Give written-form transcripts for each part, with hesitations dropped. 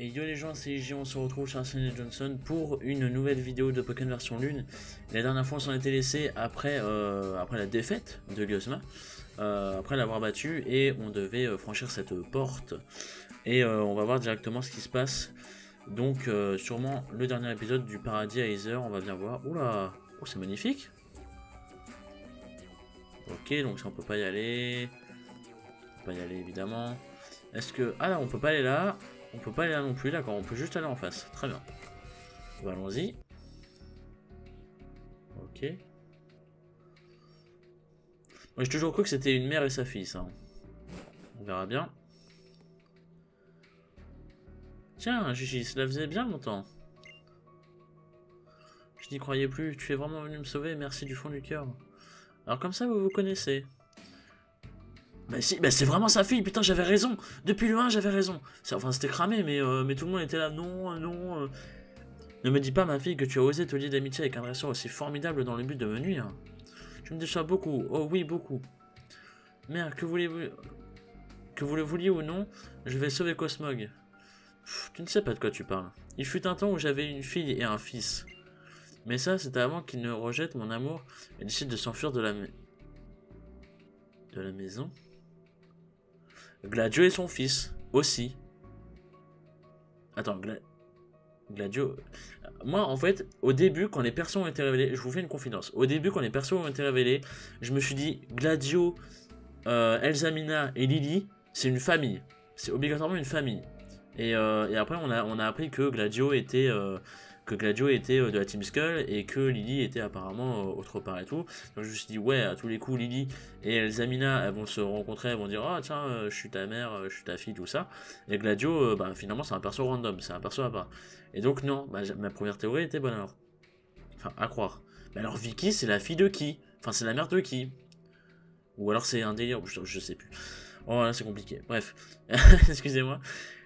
Et yo les gens, c'est IJ, on se retrouve chez Arsène et Johnson pour une nouvelle vidéo de Pokémon version lune. La dernière fois on s'en était laissé après la défaite de Guzma, après l'avoir battu, et on devait franchir cette porte. Et on va voir directement ce qui se passe. Donc sûrement le dernier épisode du paradis à Aether, on va bien voir. Oula, oh c'est magnifique. Ok, donc ça on peut pas y aller. On peut pas y aller évidemment. Est-ce que... Ah là, on peut pas aller là. On peut pas aller là non plus, d'accord, on peut juste aller en face. Très bien. Bon, allons-y. Ok. Moi j'ai toujours cru que c'était une mère et sa fille, ça. On verra bien. Tiens, Gigi, cela faisait bien longtemps. Je n'y croyais plus, tu es vraiment venu me sauver, merci du fond du cœur. Alors comme ça, vous vous connaissez. Bah si, bah c'est vraiment sa fille, putain, j'avais raison. Depuis le 1, j'avais raison. Enfin, c'était cramé, mais tout le monde était là, non, non. Ne me dis pas, ma fille, que tu as osé te lier d'amitié avec un dresseur aussi formidable dans le but de me nuire. Tu me déçois beaucoup, oh oui, beaucoup. Merde, que voulez-vous... Que vous le vouliez ou non, je vais sauver Cosmog. Pff, tu ne sais pas de quoi tu parles. Il fut un temps où j'avais une fille et un fils. Mais ça, c'était avant qu'il ne rejette mon amour et décide de s'enfuir de la maison. Gladio et son fils, aussi. Attends, Gladio... Moi, en fait, au début, quand les persos ont été révélés, je vous fais une confidence. Au début, quand les persos ont été révélés, je me suis dit, Gladio, Elzamina et Lily, c'est une famille. C'est obligatoirement une famille. Et après, on a appris que Gladio était... de la Team Skull et que Lily était apparemment autre part et tout. Donc je me suis dit, ouais, à tous les coups, Lily et Elzamina, elles vont se rencontrer, elles vont dire, ah tiens, je suis ta mère, je suis ta fille, tout ça. Et Gladio, bah finalement, c'est un perso random, c'est un perso à part. Et donc, non, bah, ma première théorie était bonne alors. Enfin, à croire. Mais alors, Vicky, c'est la fille de qui? Enfin, c'est la mère de qui? Ou alors c'est un délire, je sais plus. Oh là, c'est compliqué. Bref, excusez-moi.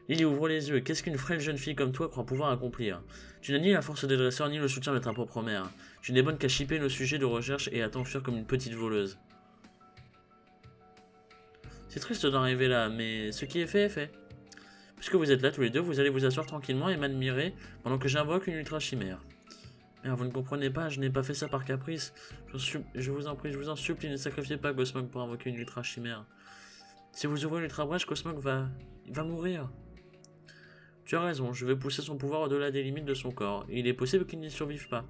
Lily, ouvre les yeux. Qu'est-ce qu'une frêle jeune fille comme toi croit pouvoir accomplir? Tu n'as ni la force des dresseurs, ni le soutien de ta propre mère. Tu n'es bonne qu'à chipper nos sujets de recherche et à t'enfuir comme une petite voleuse. C'est triste d'en arriver là, mais ce qui est fait est fait. Puisque vous êtes là tous les deux, vous allez vous asseoir tranquillement et m'admirer pendant que j'invoque une ultra chimère. Merde, vous ne comprenez pas, je n'ai pas fait ça par caprice. Je vous en prie, je vous en supplie, ne sacrifiez pas Cosmog pour invoquer une ultra chimère. Si vous ouvrez l'ultra brèche, Cosmog va mourir. Tu as raison, je vais pousser son pouvoir au-delà des limites de son corps. Il est possible qu'il n'y survive pas.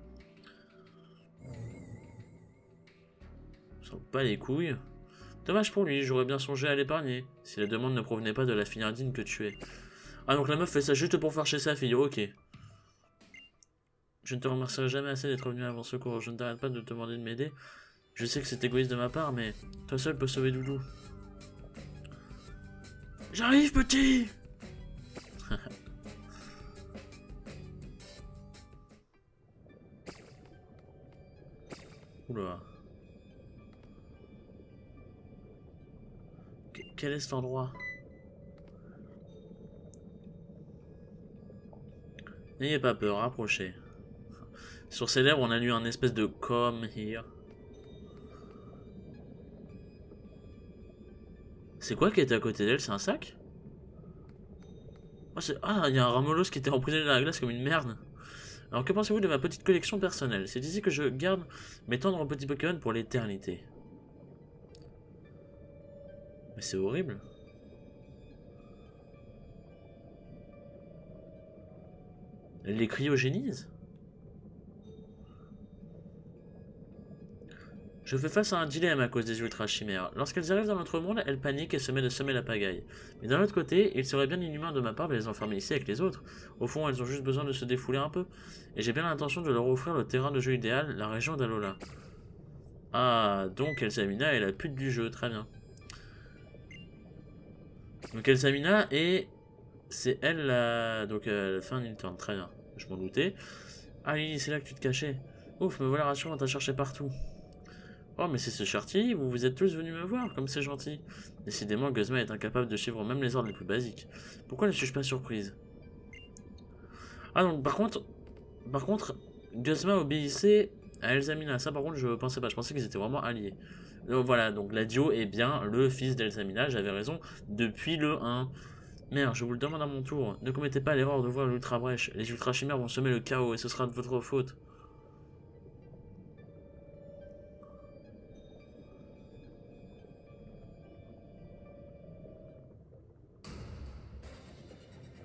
Sans pas les couilles. Dommage pour lui, j'aurais bien songé à l'épargner, si la demande ne provenait pas de la finardine que tu es. Ah donc la meuf fait ça juste pour faire chez sa fille, ok. Je ne te remercierai jamais assez d'être venu avant secours, je ne t'arrête pas de te demander de m'aider. Je sais que c'est égoïste de ma part, mais toi seul peux sauver Doudou. J'arrive, petit! Oula. Quel est cet endroit? N'ayez pas peur, approchez. Sur ses lèvres, on a lu un espèce de come here. C'est quoi qui était à côté d'elle? C'est un sac? Oh, ah, il y a un Ramolos qui était emprisonné dans la glace comme une merde. Alors que pensez-vous de ma petite collection personnelle? C'est ici que je garde mes tendres petits Pokémon pour l'éternité. Mais c'est horrible. Elle les cryogénise? Je fais face à un dilemme à cause des ultra chimères. Lorsqu'elles arrivent dans notre monde, elles paniquent et se mettent de semer la pagaille. Mais d'un autre côté, il serait bien inhumain de ma part de les enfermer ici avec les autres. Au fond, elles ont juste besoin de se défouler un peu. Et j'ai bien l'intention de leur offrir le terrain de jeu idéal, la région d'Alola. Ah, donc Elzamina est la pute du jeu, très bien. Donc Elzamina et... c'est elle la... donc la fin d'une turn, très bien. Je m'en doutais. Ah Lily, c'est là que tu te cachais. Ouf, me voilà rassurant, on t'a cherché partout. Oh mais c'est ce Charty, vous êtes tous venus me voir, comme c'est gentil. Décidément, Guzma est incapable de suivre même les ordres les plus basiques. Pourquoi ne suis-je pas surprise? Ah donc par contre, Guzma obéissait à Elzamina. Ça par contre je pensais pas, je pensais qu'ils étaient vraiment alliés. Donc voilà, donc Gladio est bien le fils d'Elzamina, j'avais raison depuis le 1. Merde, je vous le demande à mon tour. Ne commettez pas l'erreur de voir l'ultra brèche. Les ultra chimères vont semer le chaos et ce sera de votre faute.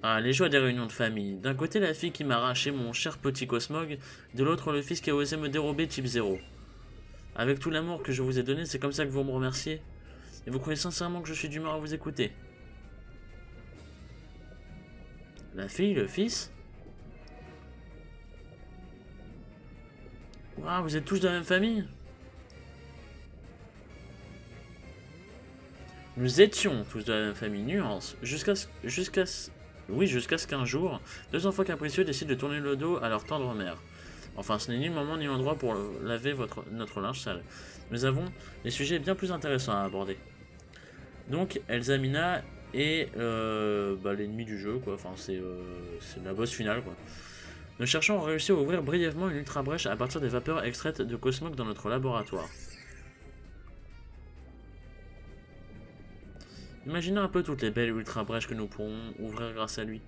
Ah, les joies des réunions de famille. D'un côté, la fille qui m'a arraché mon cher petit Cosmog, de l'autre, le fils qui a osé me dérober Type 0. Avec tout l'amour que je vous ai donné, c'est comme ça que vous me remerciez? Et vous croyez sincèrement que je suis d'humeur à vous écouter? La fille, le fils? Waouh, vous êtes tous de la même famille? Nous étions tous de la même famille, nuance. Jusqu'à ce qu'un jour, deux enfants capricieux décident de tourner le dos à leur tendre mère. Enfin, ce n'est ni le moment ni l'endroit pour laver notre linge sale. Nous avons des sujets bien plus intéressants à aborder. Donc, Elsamina est l'ennemi du jeu, quoi. Enfin, c'est la boss finale, quoi. Nous cherchons à réussir à ouvrir brièvement une ultra brèche à partir des vapeurs extraites de Cosmog dans notre laboratoire. Imaginez un peu toutes les belles ultra brèches que nous pourrons ouvrir grâce à lui.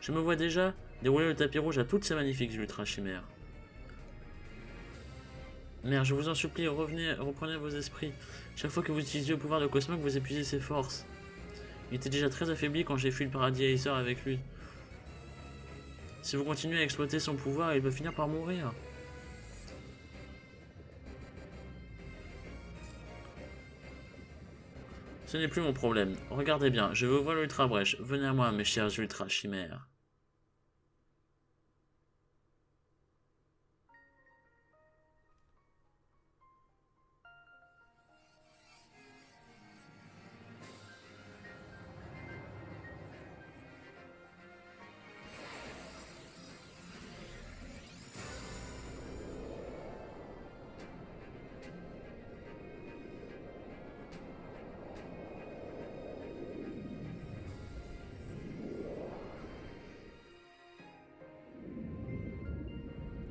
Je me vois déjà dérouler le tapis rouge à toutes ces magnifiques ultra chimères. Merde, je vous en supplie, reprenez vos esprits. Chaque fois que vous utilisez le pouvoir de Cosmog, vous épuisez ses forces. Il était déjà très affaibli quand j'ai fui le paradis Acer avec lui. Si vous continuez à exploiter son pouvoir, il va finir par mourir. Ce n'est plus mon problème. Regardez bien, je veux voir l'ultra brèche. Venez à moi, mes chers ultra chimères.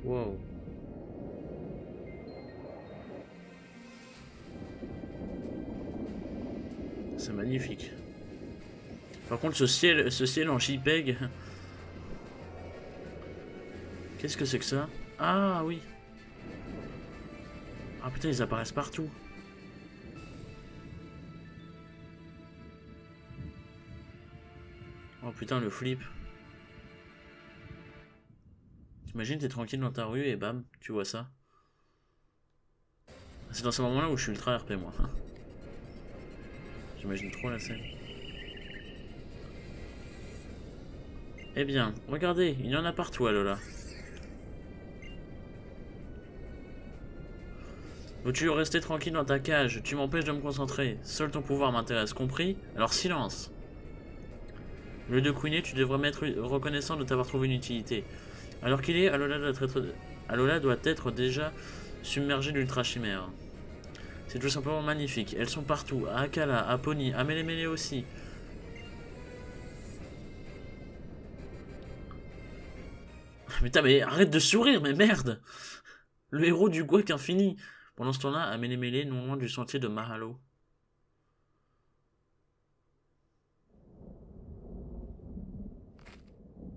Wow. C'est magnifique. Par contre, ce ciel en JPEG. Qu'est-ce que c'est que ça? Ah oui. Ah putain, ils apparaissent partout. Oh putain, le flip. T'imagines, t'es tranquille dans ta rue et bam, tu vois ça. C'est dans ce moment-là où je suis ultra RP, moi. J'imagine trop la scène. Eh bien, regardez, il y en a partout, Alola. Veux-tu rester tranquille dans ta cage? Tu m'empêches de me concentrer. Seul ton pouvoir m'intéresse, compris? Alors silence. Au lieu de couiner, tu devrais m'être reconnaissant de t'avoir trouvé une utilité. Alors qu'il est, Alola doit être déjà submergée d'ultra chimères. C'est tout simplement magnifique. Elles sont partout. À Akala, à Pony, à Melemele aussi. Putain, mais arrête de sourire, mais merde! Le héros du Gouac infini. Pendant ce temps-là, à Melemele, non loin du sentier de Mahalo.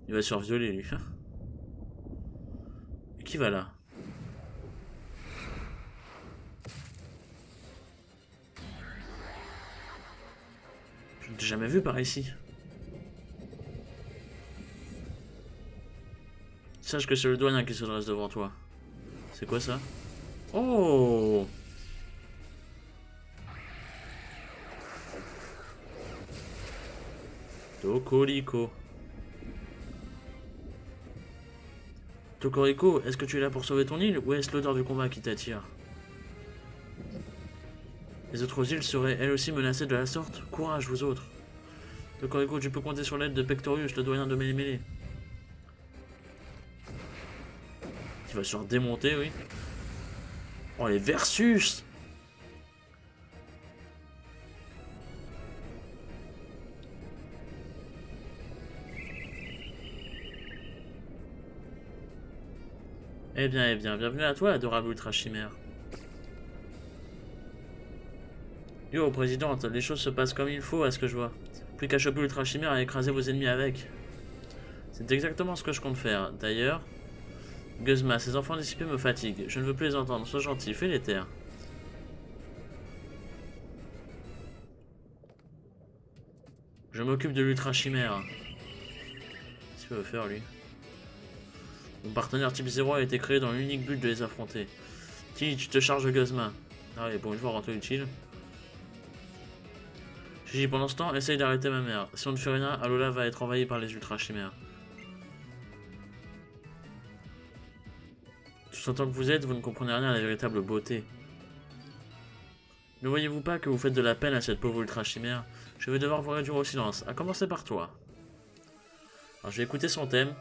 Il va se faire violer, lui. Qui va là? Je ne t'ai jamais vu par ici. Sache que c'est le doyen qui se dresse devant toi. C'est quoi ça? Oh! Tokoriko. Tokoriko, est-ce que tu es là pour sauver ton île ou est-ce l'odeur du combat qui t'attire? Les autres îles seraient elles aussi menacées de la sorte? Courage, vous autres. Tokoriko, tu peux compter sur l'aide de Pectorius, le doyen de Melemele. Il va se faire démonter, oui. Oh, les versus! Eh bien, bienvenue à toi, adorable ultra chimère. Yo, présidente, les choses se passent comme il faut, à ce que je vois. Plus qu'à choper l'ultra chimère et écraser vos ennemis avec. C'est exactement ce que je compte faire. D'ailleurs, Guzma, ces enfants dissipés me fatiguent. Je ne veux plus les entendre. Sois gentil, fais les taire. Je m'occupe de l'ultra chimère. Qu'est-ce qu'il veut faire lui? Mon partenaire type 0 a été créé dans l'unique but de les affronter. Ti, tu te charges de Guzma. Ah oui, pour une fois rentrer utile. Gigi, pendant ce temps, essaye d'arrêter ma mère. Si on ne fait rien, Alola va être envahie par les ultra chimères. Tout autant que vous êtes, vous ne comprenez rien à la véritable beauté. Ne voyez-vous pas que vous faites de la peine à cette pauvre ultra chimère? Je vais devoir vous réduire au silence, à commencer par toi. Alors je vais écouter son thème.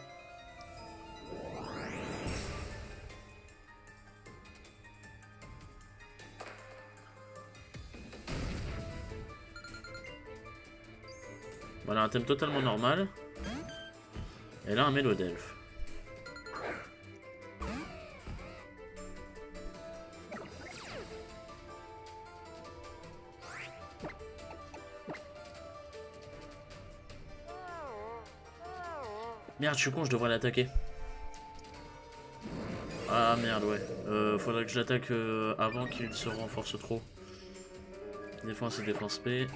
Voilà, un thème totalement normal. Et là, un mélodelfe. Merde, je suis con, je devrais l'attaquer. Ah merde, ouais. Faudrait que je l'attaque avant qu'il se renforce trop. Défense et défense P.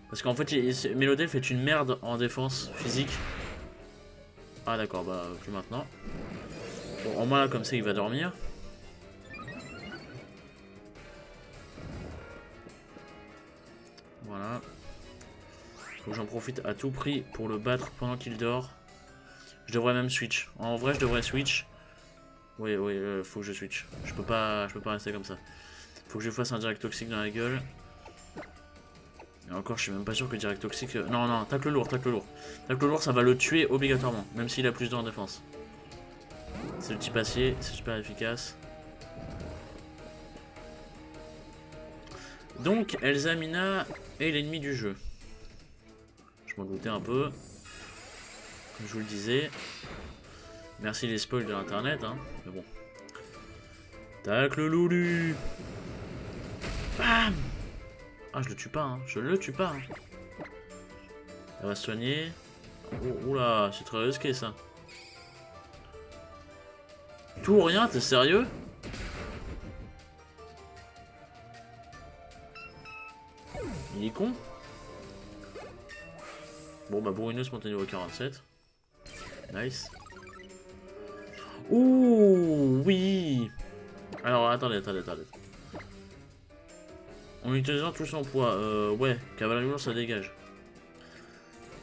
Parce qu'en fait, Mélodelfe est une merde en défense physique. Ah d'accord, bah plus maintenant. Bon, en moins là, comme ça, il va dormir. Voilà. Faut que j'en profite à tout prix pour le battre pendant qu'il dort. Je devrais même switch. En vrai, je devrais switch. Oui, faut que je switch. Je peux pas rester comme ça. Faut que je fasse un direct toxique dans la gueule. Et encore, je suis même pas sûr que direct toxique... Non, non, tacle lourd, tacle lourd. Tacle lourd, ça va le tuer obligatoirement, même s'il a plus de en défense. C'est le type acier, c'est super efficace. Donc, Elzamina est l'ennemi du jeu. Je m'en doutais un peu. Comme je vous le disais. Merci les spoils de l'internet, hein. Mais bon. Tacle Loulu. Bam. Ah, je le tue pas, hein. Je le tue pas. Hein. Elle va se soigner. Oh, oula, c'est très risqué ça. Tout ou rien, t'es sérieux? Il est con. Bon, bah, Bourrineuse monte niveau 47. Nice. Ouh, oui. Alors, attendez. En utilisant tout son poids, ouais, cavalerie lourde, ça dégage.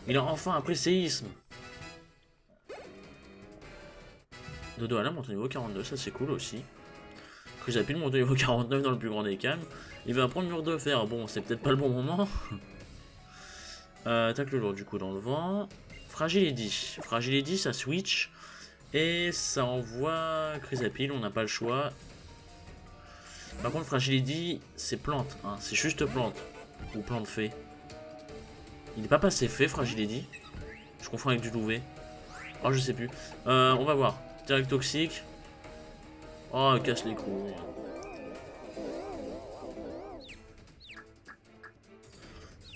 Il a enfin appris séisme. Dodo Alam monte au niveau 42, ça c'est cool aussi. Cruisapile monte au niveau 49 dans le plus grand des calmes. Il va prendre mur de fer, bon, c'est peut-être pas le bon moment. Tacle lourd du coup dans le vent. Fragile Eddy. Fragile Eddy, ça switch. Et ça envoie Chrysapile, on n'a pas le choix. Par contre, Fragile Eddy, c'est plante, hein, c'est juste plante. Ou plante fée. Il n'est pas passé fée, Fragile Eddy. Je confonds avec du louvet. Oh, je sais plus. On va voir. Direct toxique. Oh, casse les couilles.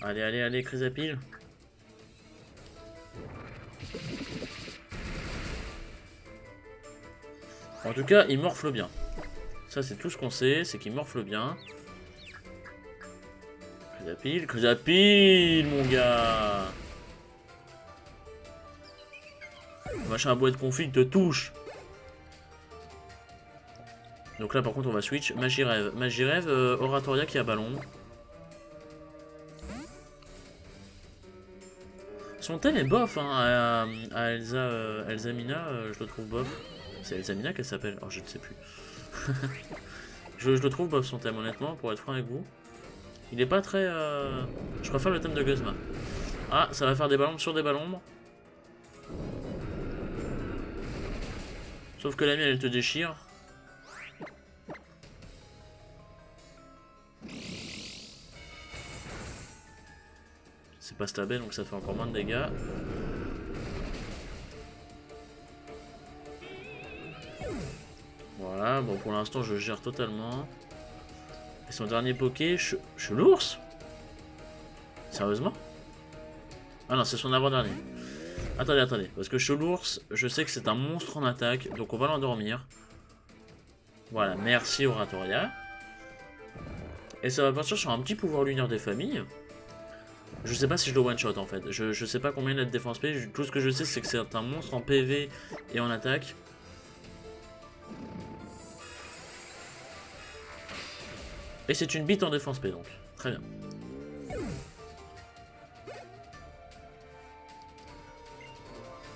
Allez, Chrysapile. En tout cas, il morfle bien. Ça, c'est tout ce qu'on sait, c'est qu'il morfle bien. Chrysapile, mon gars. Le machin à boîte config te touche. Donc là, par contre, on va switch. Magie rêve, Oratoria qui a ballon. Son thème est bof, hein, à Elzamina, je le trouve bof. C'est Elzamina qu'elle s'appelle? Oh, je ne sais plus. je le trouve bof son thème, honnêtement, pour être franc avec vous. Il est pas très... Je préfère le thème de Guzma. Ah, ça va faire des ballons sur des ballons. Sauf que la mienne, elle te déchire. C'est pas stabé, donc ça fait encore moins de dégâts. Voilà, bon pour l'instant je gère totalement. Et son dernier poké, je l'ours? Sérieusement? Ah non, c'est son avant-dernier. Attendez, attendez. Parce que Chelours, je sais que c'est un monstre en attaque. Donc on va l'endormir. Voilà, merci Oratoria. Et ça va partir sur un petit pouvoir lunaire des familles. Je sais pas si je le one-shot en fait. Je sais pas combien il a de défense P. Tout ce que je sais, c'est que c'est un monstre en PV et en attaque. Et c'est une bite en défense P donc. Très bien.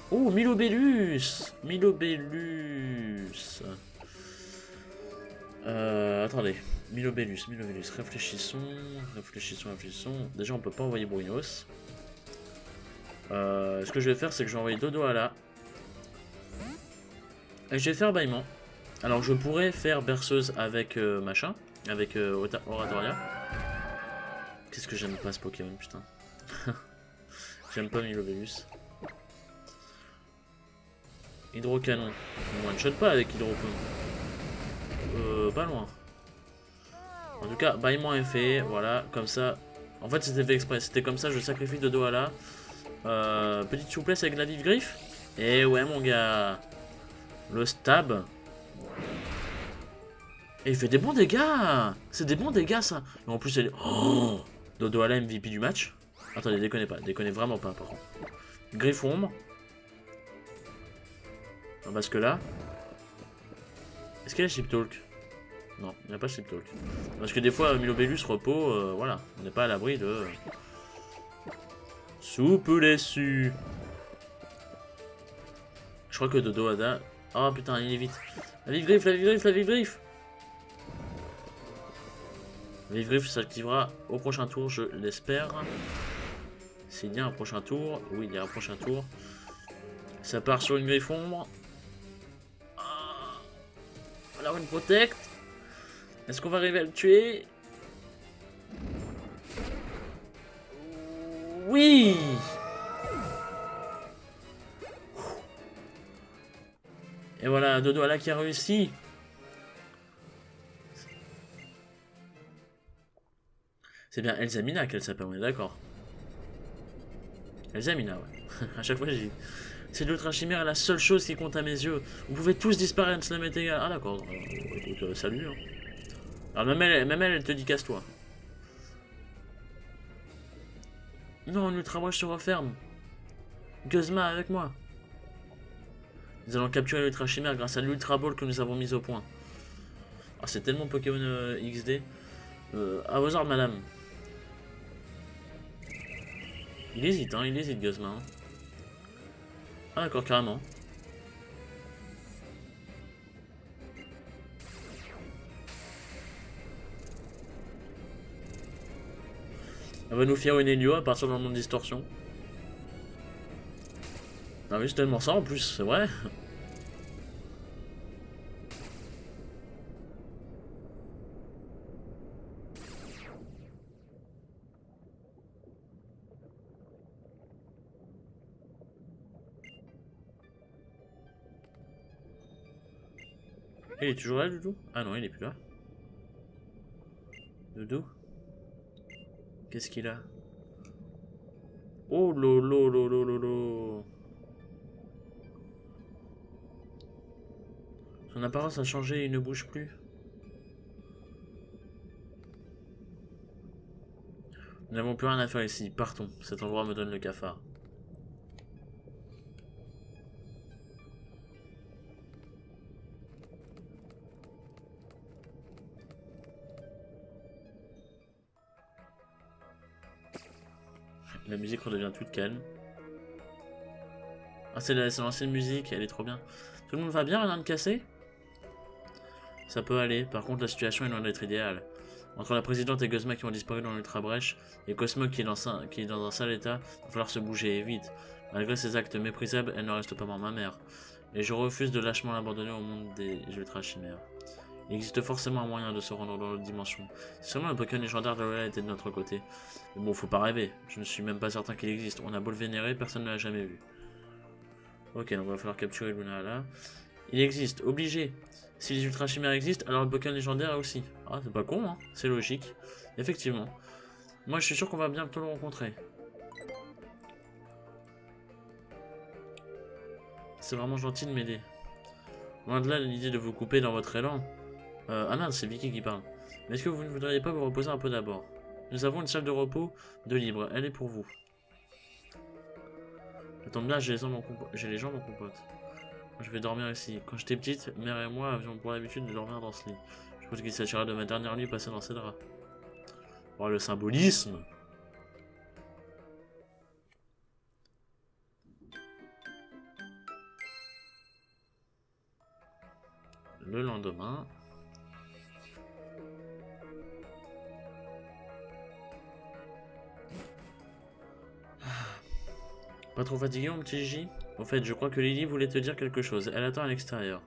Oh, Milobellus! Milobellus! Attendez. Milobellus, réfléchissons. Déjà, on peut pas envoyer Bruyos. Ce que je vais faire, c'est que je vais envoyer Dodo à là. Et je vais faire bâillement. Alors, je pourrais faire berceuse avec machin. Avec Oratoria. Qu'est-ce que j'aime pas ce Pokémon, putain. J'aime pas Milobellus. Hydrocanon. On one-shot pas avec Hydrocanon. Pas loin. En tout cas, bâillement est fait. Voilà, comme ça. En fait, c'était fait exprès. C'était comme ça, je sacrifie Dodo à là. Petite souplesse avec la vive griffe. Et ouais, mon gars. Le stab. Et il fait des bons dégâts. C'est des bons dégâts, ça. Et en plus, elle est... Oh, Dodo à la MVP du match. Attendez, déconnez pas. Déconnez vraiment pas, par contre. Griffe ombre. Parce que là... Est-ce qu'il y a Ship Talk? Non, il n'y a pas Ship Talk. Parce que des fois, Milobellus, repos, voilà. On n'est pas à l'abri de... Soupe déçue. Je crois que Dodo Ada... Oh putain, il est vite. La vive griffe, la vive griffe, la vive griffe. La vive griffe s'activera au prochain tour, je l'espère. S'il y a un prochain tour. Oui, il y a un prochain tour. Ça part sur une griffe ombre. Alors une protect. Est-ce qu'on va arriver à le tuer? Oui. Et voilà, Dodo Ala qui a réussi. C'est bien Elzamina qu'elle s'appelle, on est d'accord. Elzamina, ouais. À chaque fois, j'ai... C'est l'ultra chimère, la seule chose qui compte à mes yeux. Vous pouvez tous disparaître, cela m'est égal. Ah d'accord, écoute, salut. Hein. Alors même elle te dit casse-toi. Non, l'ultra Brush se referme. Guzma avec moi. Nous allons capturer l'ultra chimère grâce à l'ultra ball que nous avons mis au point. Ah, c'est tellement Pokémon XD. À vos ordres, madame. Il hésite, Guzma. Hein. Ah d'accord, carrément. Elle va nous faire une Elio à partir dans le monde distorsion. Ah oui, c'est tellement ça en plus, c'est vrai. Il est toujours là, Doudou? Ah non, il est plus là. Doudou? Qu'est-ce qu'il a? Oh lolo lolo lolo. Son apparence a changé, il ne bouge plus. Nous n'avons plus rien à faire ici, partons. Cet endroit me donne le cafard. La musique redevient toute calme. Ah, c'est l'ancienne musique, elle est trop bien. Tout le monde va bien, rien de cassé? Ça peut aller, par contre la situation est loin d'être idéale. Entre la présidente et Guzma qui ont disparu dans l'ultra brèche, et Cosmo qui est dans un sale état, il va falloir se bouger et vite. Malgré ses actes méprisables, elle ne reste pas ma mère. Et je refuse de lâchement l'abandonner au monde des ultra chimères. Il existe forcément un moyen de se rendre dans l'autre dimension. Si seulement le Pokémon légendaire de Lola était de notre côté. Mais bon, faut pas rêver. Je ne suis même pas certain qu'il existe. On a beau le vénérer, personne ne l'a jamais vu. Ok, donc il va falloir capturer Luna là. Il existe, obligé. Si les ultra chimères existent, alors le Pokémon légendaire aussi. Ah, c'est pas con, hein. C'est logique. Effectivement. Moi, je suis sûr qu'on va bientôt le rencontrer. C'est vraiment gentil de m'aider. Loin de là l'idée de vous couper dans votre élan. Ah merde, c'est Vicky qui parle. Mais est-ce que vous ne voudriez pas vous reposer un peu d'abord? Nous avons une salle de repos de libre, elle est pour vous. Ça tombe bien, j'ai les jambes en compote. Je vais dormir ici. Quand j'étais petite, mère et moi avions pour l'habitude de dormir dans ce lit. Je pense qu'il s'agira de ma dernière nuit passée dans ces draps. Oh, le symbolisme! Le lendemain... Pas trop fatigué, mon petit J? Au fait, je crois que Lily voulait te dire quelque chose. Elle attend à l'extérieur.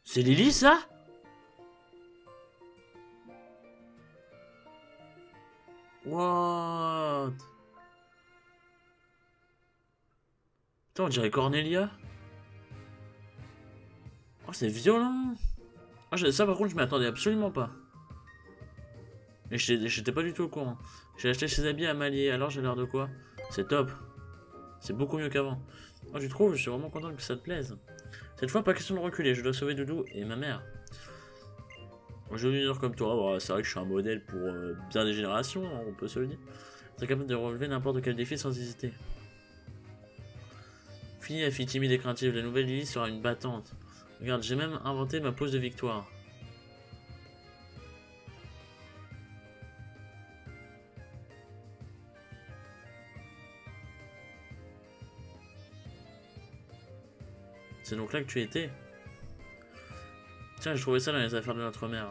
C'est Lily, ça? What? Putain, on dirait Cornelia. Oh, c'est violent. Oh, ça, par contre, je m'y attendais absolument pas. Et j'étais pas du tout au courant. J'ai acheté ses habits à Malier, alors j'ai l'air de quoi? C'est top. C'est beaucoup mieux qu'avant. Oh, tu trouves? Je suis vraiment content que ça te plaise. Cette fois, pas question de reculer, je dois sauver Doudou et ma mère. Moi, je veux dire comme toi, bah, c'est vrai que je suis un modèle pour bien des générations, hein, on peut se le dire. T'es capable de relever n'importe quel défi sans hésiter. Fini la fille timide et craintive, la nouvelle Lily sera une battante. Regarde, j'ai même inventé ma pose de victoire. C'est donc là que tu étais? Tiens, j'ai trouvé ça dans les affaires de notre mère.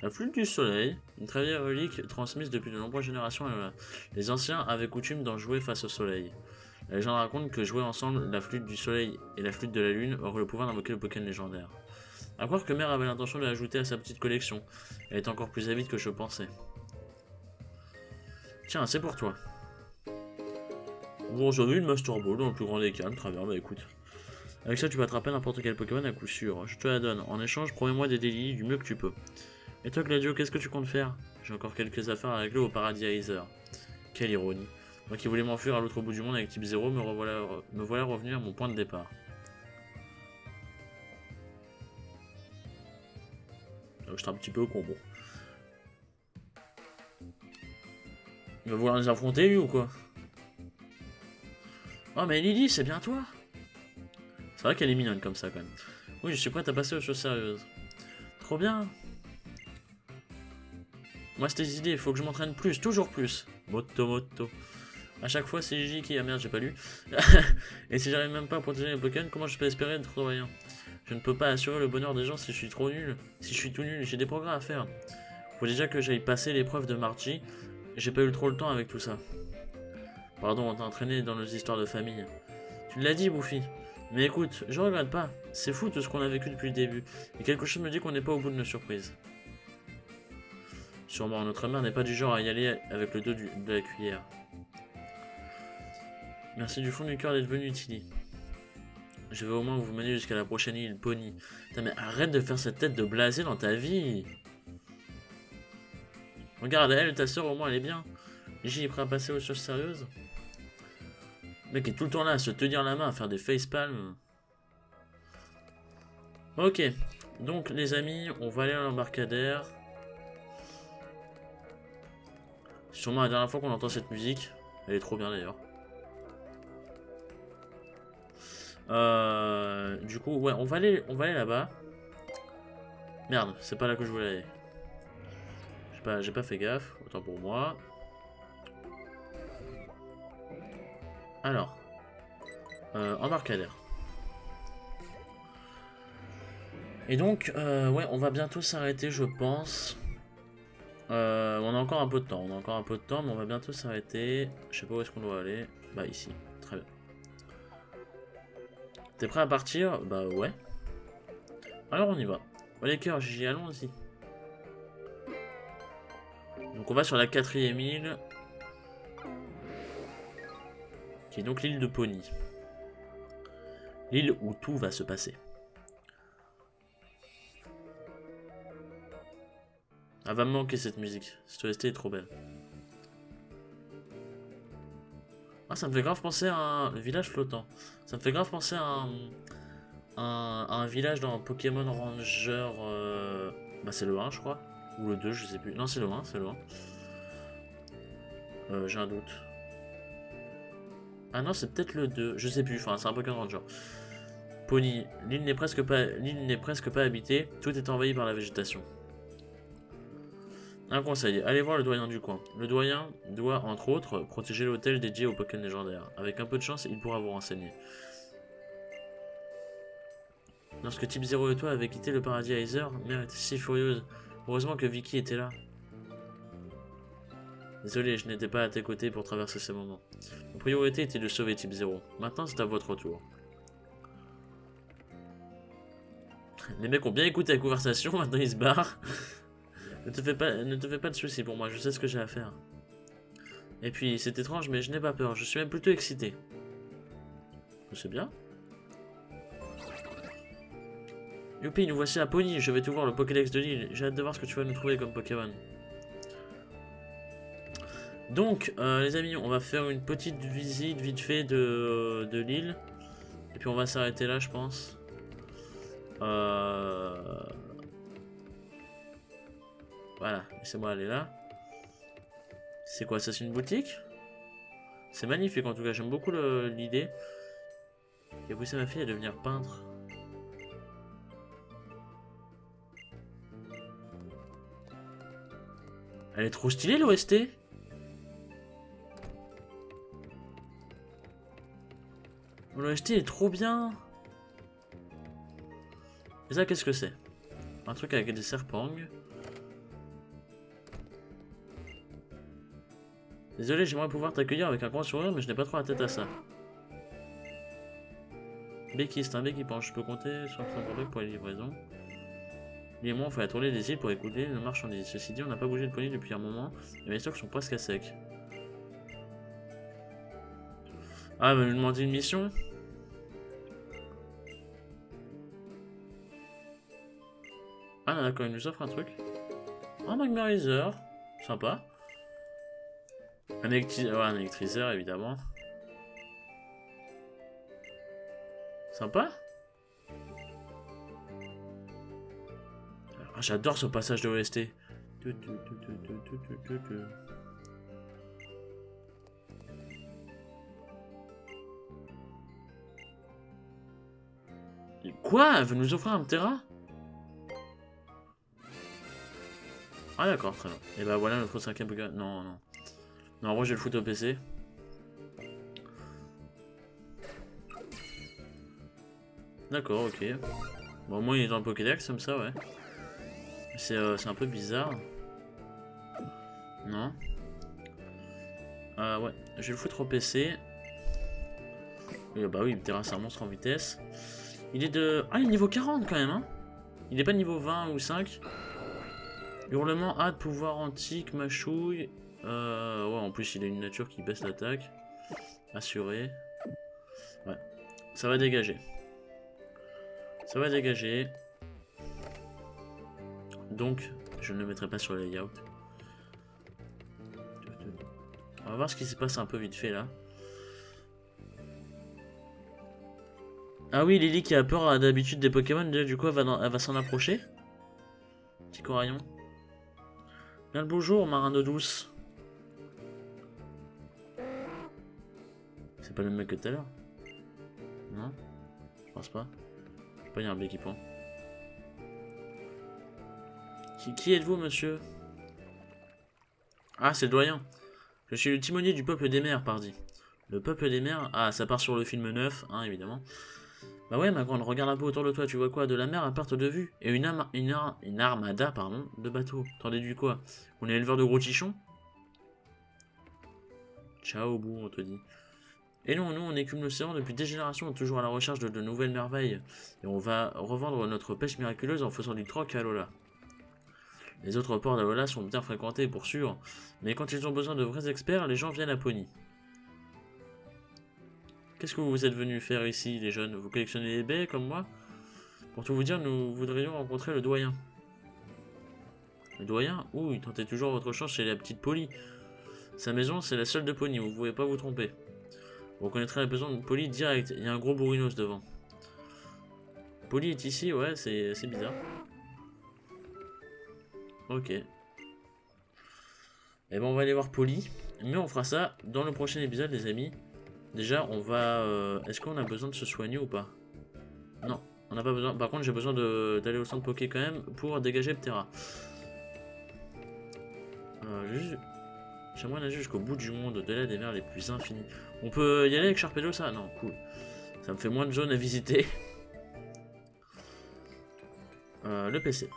La flûte du soleil, une très vieille relique transmise depuis de nombreuses générations. Les anciens avaient coutume d'en jouer face au soleil. La légende raconte que jouer ensemble la flûte du soleil et la flûte de la lune aurait le pouvoir d'invoquer le Pokémon légendaire. À croire que Mère avait l'intention de l'ajouter à sa petite collection. Elle est encore plus avide que je pensais. Tiens, c'est pour toi. Bon, j'avais une Master Ball dans le plus grand des calmes, très bien, bah écoute. Avec ça, tu vas attraper n'importe quel Pokémon à coup sûr. Je te la donne. En échange, promets-moi des délits du mieux que tu peux. Et toi, Gladio, qu'est-ce que tu comptes faire? J'ai encore quelques affaires à régler au paradis Aizer. Quelle ironie. Moi qui voulais m'enfuir à l'autre bout du monde avec type 0, me voilà revenu à mon point de départ. Donc j'étais un petit peu con, bon. Il va vouloir nous affronter, lui, ou quoi? Oh, mais Lily, c'est bien toi? C'est vrai qu'elle est mignonne comme ça, quand même. Oui, je suis prête à passer aux choses sérieuses. Trop bien. Moi, c'est des idées, il faut que je m'entraîne plus, toujours plus. Moto. A chaque fois, c'est J qui... Ah merde, j'ai pas lu. Et si j'arrive même pas à protéger les Pokémon, comment je peux espérer être voyant? Je ne peux pas assurer le bonheur des gens si je suis trop nul. Si je suis tout nul, j'ai des progrès à faire. Faut déjà que j'aille passer l'épreuve de Margie. J'ai pas eu trop le temps avec tout ça. Pardon, on t'a entraîné dans nos histoires de famille. Tu l'as dit, Bouffi. Mais écoute, je regrette pas. C'est fou tout ce qu'on a vécu depuis le début. Et quelque chose me dit qu'on n'est pas au bout de nos surprises. Sûrement, notre mère n'est pas du genre à y aller avec le dos de la cuillère. Merci du fond du cœur d'être venu, Tilly. Je vais au moins vous mener jusqu'à la prochaine île, Pony. Putain, mais arrête de faire cette tête de blasé dans ta vie. Regarde, elle, ta soeur, au moins, elle est bien. J est prêt à passer aux choses sérieuses. Le mec est tout le temps là à se tenir la main, à faire des facepalms. Ok, donc les amis, on va aller à l'embarcadère. C'est sûrement la dernière fois qu'on entend cette musique. Elle est trop bien d'ailleurs. Du coup, ouais, on va aller là-bas. Merde, c'est pas là que je voulais aller. J'ai pas fait gaffe, autant pour moi. Alors, embarcadère. Et donc, ouais, on va bientôt s'arrêter, je pense. On a encore un peu de temps, mais on va bientôt s'arrêter. Je sais pas où est-ce qu'on doit aller. Bah ici, très bien. T'es prêt à partir? Bah ouais. Alors on y va. Oh les cœurs, j'y allons-y. Donc on va sur la 4e île. Qui est donc l'île de Pony. L'île où tout va se passer. Ah, va me manquer cette musique. Cette OST est trop belle. Ah, ça me fait grave penser à un village flottant. Ça me fait grave penser à un village dans Pokémon Ranger. Bah, c'est le 1, je crois. Ou le 2, je sais plus. Non, c'est le 1, c'est le 1. J'ai un doute. Ah non, c'est peut-être le 2. Je sais plus. Enfin, c'est un Pokémon Ranger. Pony. L'île n'est presque pas habitée. Tout est envahi par la végétation. Un conseil, allez voir le doyen du coin. Le doyen doit, entre autres, protéger l'hôtel dédié aux Pokémon légendaires. Avec un peu de chance, il pourra vous renseigner. Lorsque Type 0 et toi avez quitté le paradis Aizer, Mère était si furieuse. Heureusement que Vicky était là. Désolé, je n'étais pas à tes côtés pour traverser ces moments. Ma priorité était de sauver Type 0. Maintenant, c'est à votre tour. Les mecs ont bien écouté la conversation, maintenant ils se barrent. Ne te fais pas de soucis pour moi, je sais ce que j'ai à faire. Et puis, c'est étrange, mais je n'ai pas peur, je suis même plutôt excité. C'est bien. Youpi, nous voici à Pony, je vais te voir le Pokédex de l'île. J'ai hâte de voir ce que tu vas nous trouver comme Pokémon. Donc, les amis, on va faire une petite visite vite fait de l'île. Et puis on va s'arrêter là, je pense. Voilà, laissez-moi aller là. C'est quoi ça, c'est une boutique? C'est magnifique en tout cas, j'aime beaucoup l'idée. J'ai poussé ma fille à devenir peintre. Elle est trop stylée l'OST. L'OST est trop bien. Et ça, qu'est-ce que c'est? Un truc avec des serpengs. Désolé, j'aimerais pouvoir t'accueillir avec un grand sourire, mais je n'ai pas trop la tête à ça. Becky, c'est un bec qui penche. Je peux compter sur ton bec pour les livraisons. Lui et moi, on fait la tournée des îles pour écouter nos marchandises. Ceci dit, on n'a pas bougé de Pony depuis un moment, et mes stocks sont presque à sec. Ah, elle va nous demander une mission. Ah, d'accord, il nous offre un truc. Un magmarizer. Sympa. Un électriseur, évidemment. Sympa. Ah, j'adore ce passage de OST. Quoi? Elle veut nous offrir un Terra? Ah d'accord, très bien. Et bah voilà notre 5ème Pokémon. Non, non. Non, en vrai je vais le foutre au PC. D'accord, ok. Bon, au moins il est dans le Pokédex comme ça, ouais. C'est un peu bizarre. Non. Ouais, je vais le foutre au PC. Et bah oui, Terra c'est un monstre en vitesse. Il est de... Ah, il est niveau 40 quand même, hein. Il est pas niveau 20 ou 5. Hurlement, hâte, pouvoir antique, machouille. Ouais, en plus, il a une nature qui baisse l'attaque. Assuré. Ouais. Ça va dégager. Ça va dégager. Donc, je ne le mettrai pas sur le layout. On va voir ce qui se passe un peu vite fait là. Ah oui, Lily qui a peur d'habitude des Pokémon, du coup elle va s'en approcher. Petit coraillon. Bien le bonjour, marin d'eau douce. C'est pas le même mec que tout à l'heure? Non? Je pense pas. Je sais pas, il y a un équipement. Qui êtes-vous, monsieur? Ah, c'est le doyen. Je suis le timonier du peuple des mers, pardi. Le peuple des mers? Ah, ça part sur le film 9, hein, évidemment. Bah ouais, ma grande, regarde un peu autour de toi, tu vois quoi? De la mer à perte de vue. Et une armada, pardon, de bateaux. T'en déduis quoi? On est éleveur de gros tichons? Ciao, bout, on te dit. Et non, nous, on écume l'océan depuis des générations, toujours à la recherche de nouvelles merveilles. Et on va revendre notre pêche miraculeuse en faisant du troc à Alola. Les autres ports d'Alola sont bien fréquentés, pour sûr. Mais quand ils ont besoin de vrais experts, les gens viennent à Pony. Qu'est-ce que vous êtes venus faire ici, les jeunes? Vous collectionnez les baies comme moi? Pour tout vous dire, nous voudrions rencontrer le doyen. Le doyen? Ouh, il tentait toujours votre chance chez la petite Polly. Sa maison, c'est la seule de Pony, vous ne pouvez pas vous tromper. Vous reconnaîtrez la maison de Polly direct, il y a un gros bourrinos devant. Polly est ici, ouais, c'est bizarre. Ok. Et ben on va aller voir Polly, mais on fera ça dans le prochain épisode, les amis. Déjà, on va... Est-ce qu'on a besoin de se soigner ou pas? Non, on n'a pas besoin. Par contre, j'ai besoin d'aller au centre Poké quand même pour dégager Ptera. J'aimerais nager jusqu'au bout du monde, au-delà des mers les plus infinies. On peut y aller avec Sharpedo, ça? Non, cool. Ça me fait moins de zones à visiter. Le PC.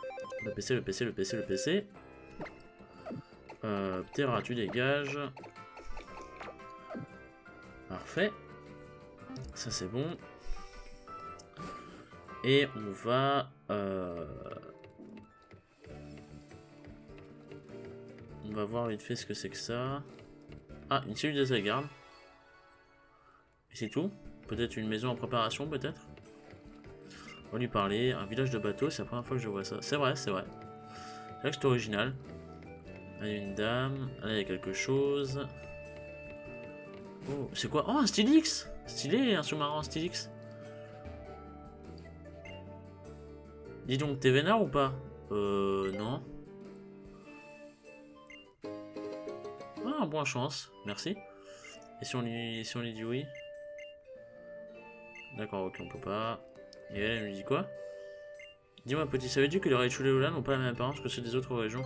Le PC, le PC, le PC, le PC. Ptera, tu dégages. Parfait. Ça, c'est bon. Et on va... On va voir vite fait ce que c'est que ça. Ah, une cellule de sauvegarde. Et c'est tout. Peut-être une maison en préparation, peut-être. On va lui parler. Un village de bateaux, c'est la première fois que je vois ça. C'est vrai, c'est vrai. C'est vrai que c'est original. Là, il y a une dame. Là, il y a quelque chose. Oh, c'est quoi? Oh, un Stylix! Stylé, un sous-marin en Stylix. Dis donc, t'es vénard ou pas? Non. Ah, bonne chance, merci. Et si on lui dit oui? D'accord, ok, on peut pas. Et elle lui dit quoi? Dis-moi, petit, savais-tu que les Raichu et Lola n'ont pas la même apparence que ceux des autres régions?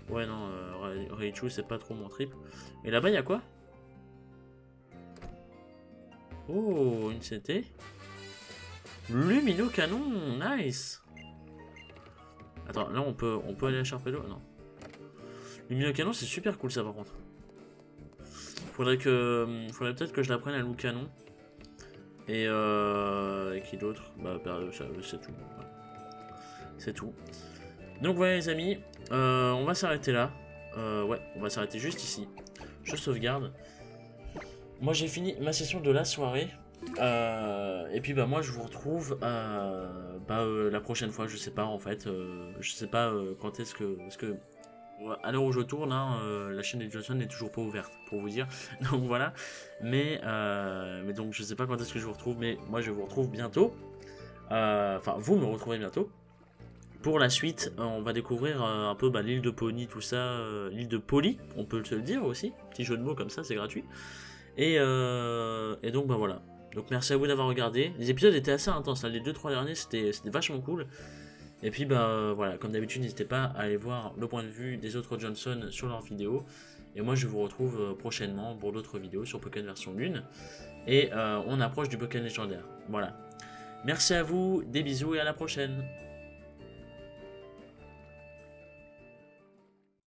Ouais, non, Raichu, c'est pas trop mon trip. Et là-bas, il y a quoi? Oh, une CT. Lumino canon, nice. Attends, là on peut aller à Sharpedo? Non. Lumino canon, c'est super cool ça par contre. Faudrait peut-être que je l'apprenne à loup canon. Et qui d'autre? Bah c'est tout. Voilà. C'est tout. Donc voilà les amis, on va s'arrêter là. Ouais, on va s'arrêter juste ici. Je sauvegarde. Moi j'ai fini ma session de la soirée. Et puis bah moi je vous retrouve la prochaine fois, je sais pas en fait, je sais pas quand est-ce que... Parce que à l'heure où je tourne, hein, la chaîne de Johnson n'est toujours pas ouverte, pour vous dire. Donc voilà, mais donc je sais pas quand est-ce que je vous retrouve, mais moi je vous retrouve bientôt. Enfin vous me retrouvez bientôt. Pour la suite, on va découvrir un peu l'île de Pony, tout ça, l'île de Polly, on peut se le dire aussi, petit jeu de mots comme ça, c'est gratuit. Et donc bah voilà. Donc merci à vous d'avoir regardé. Les épisodes étaient assez intenses, hein. Les 2-3 derniers c'était vachement cool. Et puis bah voilà, comme d'habitude n'hésitez pas à aller voir le point de vue des autres Johnson sur leurs vidéos. Et moi je vous retrouve prochainement pour d'autres vidéos sur Pokémon version 1. Et on approche du Pokémon légendaire. Voilà. Merci à vous, des bisous et à la prochaine.